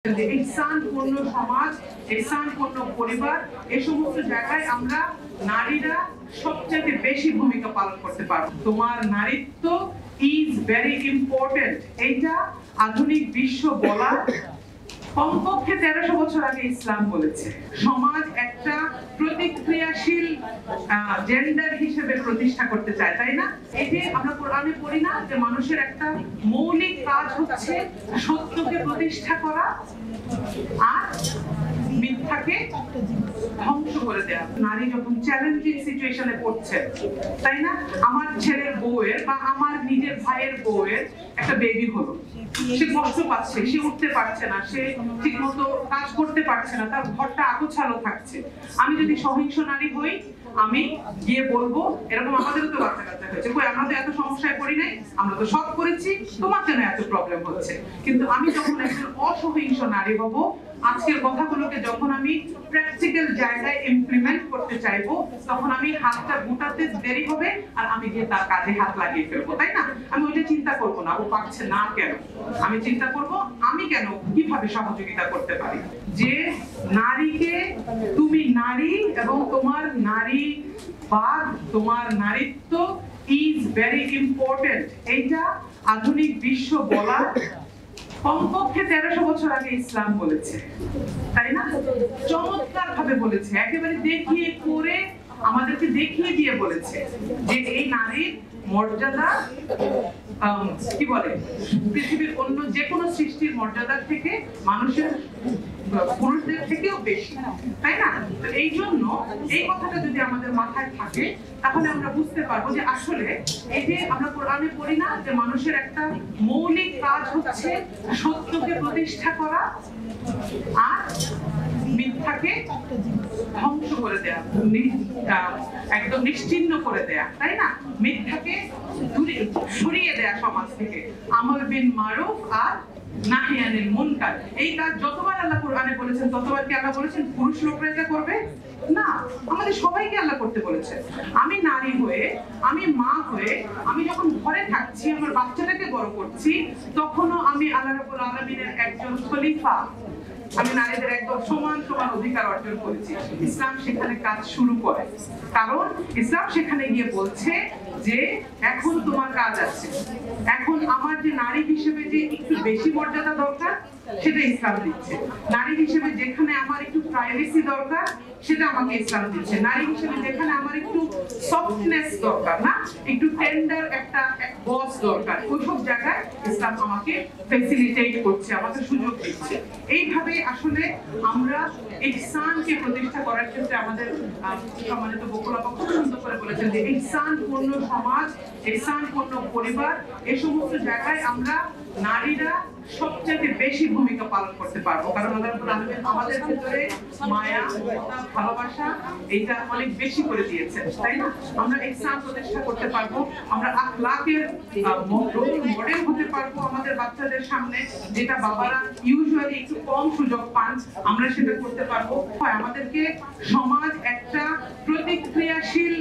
ইহসানপূর্ণ সমাজ, ইহসানপূর্ণ পরিবার, এই সমস্ত জায়গায় আমরা নারীরা সবচেয়ে বেশি ভূমিকা পালন করতে পারবো। তোমার নারীত্ব ইজ ভেরি ইম্পর্টেন্ট, এইটা আধুনিক বিশ্ব বলা কমপক্ষে 1300 বছর আগে ইসলাম বলেছে। সমাজ একটা প্রতিক্রিয়াশীল জেন্ডার হিসেবে প্রতিষ্ঠা করতে চায়, তাই না? এই যে আমরা কোরআনে পড়ি না যে মানুষের একটা মৌলিক কাজ হচ্ছে সত্যকে প্রতিষ্ঠা করা আর মিথ্যাকে ধ্বংস করে দেওয়া। নারী যখন চ্যালেঞ্জিং সিচুয়েশনে পড়ছে, তাই না? আমার ছেলের বউয়ের বা আমার নিজের ভাইয়ের বউয়ের একটা বেবি হলো, সে কষ্ট পাচ্ছে, সে উঠতে পারছে না, সে ঠিক মতো কাজ করতে পারছে না, তার ঘরটা আগোছালো থাকছে। আমি যদি সহিংস নারী হই, আমি গিয়ে বলবো এরকম আমাদেরও তো বাচ্চা কাচ্চা হয়েছে, কই আমরা তো এত সমস্যায় পড়ি নাই, আমরা তো সব করেছি, তোমার কেন এত প্রবলেম হচ্ছে? কিন্তু আমি যখন একজন অসহিংস নারী হব, আজকের কথাগুলোকে যখন আমি প্র্যাকটিক্যাল জায়গায় ইমপ্লিমেন্ট করতে চাইবো, তখন আমি হাতটা গুটাতে দেরি হবে আর আমি গিয়ে তার কাজে হাত লাগিয়ে ফেলবো, তাই না? আমি ওইটা চিন্তা করবো না ও পারছে না কেন, আমি চিন্তা করব আমি কেন কিভাবে সহযোগিতা করতে পারি। যে নারীকে তুমি নারী এবং তোমার নারী বা তোমার নারীত্ব ইজ ভেরি ইম্পর্টেন্ট, এইটা আধুনিক বিশ্ব বলা কমপক্ষে 1300 বছর আগে ইসলাম বলেছে, তাই না? চমৎকার ভাবে বলেছে, একেবারে দেখিয়ে করে আমাদেরকে দেখিয়ে দিয়ে বলেছে যে এই নারীর মর্যাদা কি বলে পৃথিবীর অন্য যে কোনো সৃষ্টির মর্যাদার থেকে মানুষের পুরুষদের থেকেও বেশি, তাই না? তো এই জন্য এই কথাটা যদি আমাদের মাথায় থাকে, তাহলে আমরা বুঝতে পারবো যে আসলে এই যে আমরা কোরআনে পড়ি না যে মানুষের একটা মৌলিক কাজ হচ্ছে সত্যকে প্রতিষ্ঠা করা আর মিথ্যাকে ধ্বংস করে দেয়া, একদম নিশ্চিহ্ন করে দেয়া, তাই না? মিথ্যাকে সরিয়ে দেয়া সমাজ থেকে, আমর বিল মারুফ আর নাহি আনিল মুনকার। এই কাজ যতবার আল্লাহ কোরআনে বলেছেন, ততবার কি আল্লাহ বলেছেন পুরুষ লোকরা এটা করবে? না, আমাদের সবাইকে আল্লাহ করতে বলেছে। আমি নারী হয়ে, আমি মা হয়ে, আমি যখন ঘরে থাকছি, আমার বাচ্চাটাকে বড় করছি, তখনও আমি আল্লাহ রাব্বুল আলামিনের একজন খলিফা, আমি নারীদের একদম সমান সমান অধিকার অর্জন করেছি। ইসলাম সেখানে কাজ শুরু করে, কারণ ইসলাম সেখানে গিয়ে বলছে যে এখন তোমার কাজ আছে, এখন আমার যে নারী হিসেবে যে একটু বেশি মর্যাদা দরকার সেটা ইসলাম দিচ্ছে। নারী হিসেবে যেখানে আমার একটু প্রাইভেসি দরকার সেটা আমাকে ইসলাম দিচ্ছে। নারী হিসেবে যেখানে আমার একটু সফটনেস দরকার, না একটু টেন্ডার একটা বস দরকার, ওইসব জায়গায় ইসলাম আমাকে ফ্যাসিলিটেট করছে, আমাকে সুযোগ দিচ্ছে। এইভাবে আসলে আমরা ইহসানকে প্রতিষ্ঠা করার ক্ষেত্রে আমাদের সম্মানিত বকুল আপা খুব সুন্দর করে বলেছেন যে ইহসানপূর্ণ সমাজ, ইহসানপূর্ণ পরিবার, এই সমস্ত জায়গায় আমরা নারীরা সবচেয়ে বেশি ভূমিকা পালন করতে পারবো, কারণ আমাদের ভিতরে মায়া, মমতা, ভালোবাসা এইটা অনেক বেশি করে দিয়েছেন, তাই না? আমরা ইহসান প্রতিষ্ঠা করতে পারবো, আমরা আখলাকের মডেল হতে পারবো আমাদের বাচ্চাদের সামনে, যেটা বাবারা ইউজুয়ালি একটু কম সুযোগ পান, আমরা সেটা করতে পারবো। আমাদেরকে সমাজ একটা প্রতিক্রিয়াশীল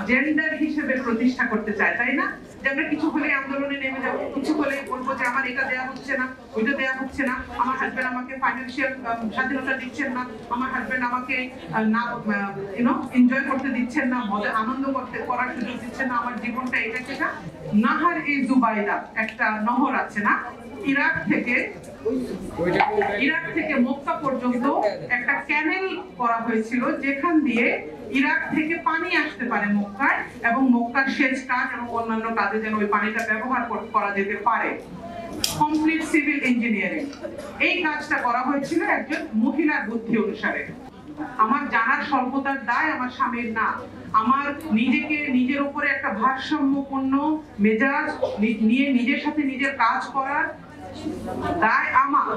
জেন্ডার হিসেবে প্রতিষ্ঠা করতে চায়, তাই না? যে আমরা কিছু হলে আন্দোলনে নেমে যাবো, কিছু হলে বলবো যে আমার এটা দেয়া হচ্ছে না, ওইটা দেয়া হচ্ছে না, আমার হাজবেন্ড আমাকে ফাইন্যান্সিয়াল স্বাধীনতা দিচ্ছেন না, আমার হাজবেন্ড আমাকে না এনজয় করতে দিচ্ছেন না, মজা আনন্দ করার সুযোগ দিচ্ছেন না, আমার জীবনটা এটা সেটা। নাহার এই জুবাইদা একটা নহর আছে না, ইরাক থেকে মক্কা পর্যন্ত একটা ক্যানেল করা হয়েছিল, যেখান দিয়ে ইরাক থেকে পানি আসতে পারে মক্কায়, এবং মক্কার সেচ কাজ এবং অন্যান্য কাজে যেন ওই পানিটা ব্যবহার করা যেতে পারে। কমপ্লিট সিভিল ইঞ্জিনিয়ারিং, এই কাজটা করা হয়েছিল একজন মহিলার বুদ্ধি অনুসারে। আমার জানার স্বল্পতার দায় আমার স্বামীর না, আমার নিজের উপরে একটা ভারসাম্যপূর্ণ মেজাজ নিয়ে নিজের সাথে নিজের কাজ করার দায় আমার,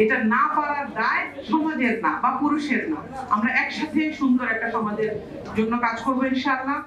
এটা না পারার দায় সমাজের না বা পুরুষের না। আমরা একসাথে সুন্দর একটা সমাজের জন্য কাজ করবো ইনশাআল্লাহ।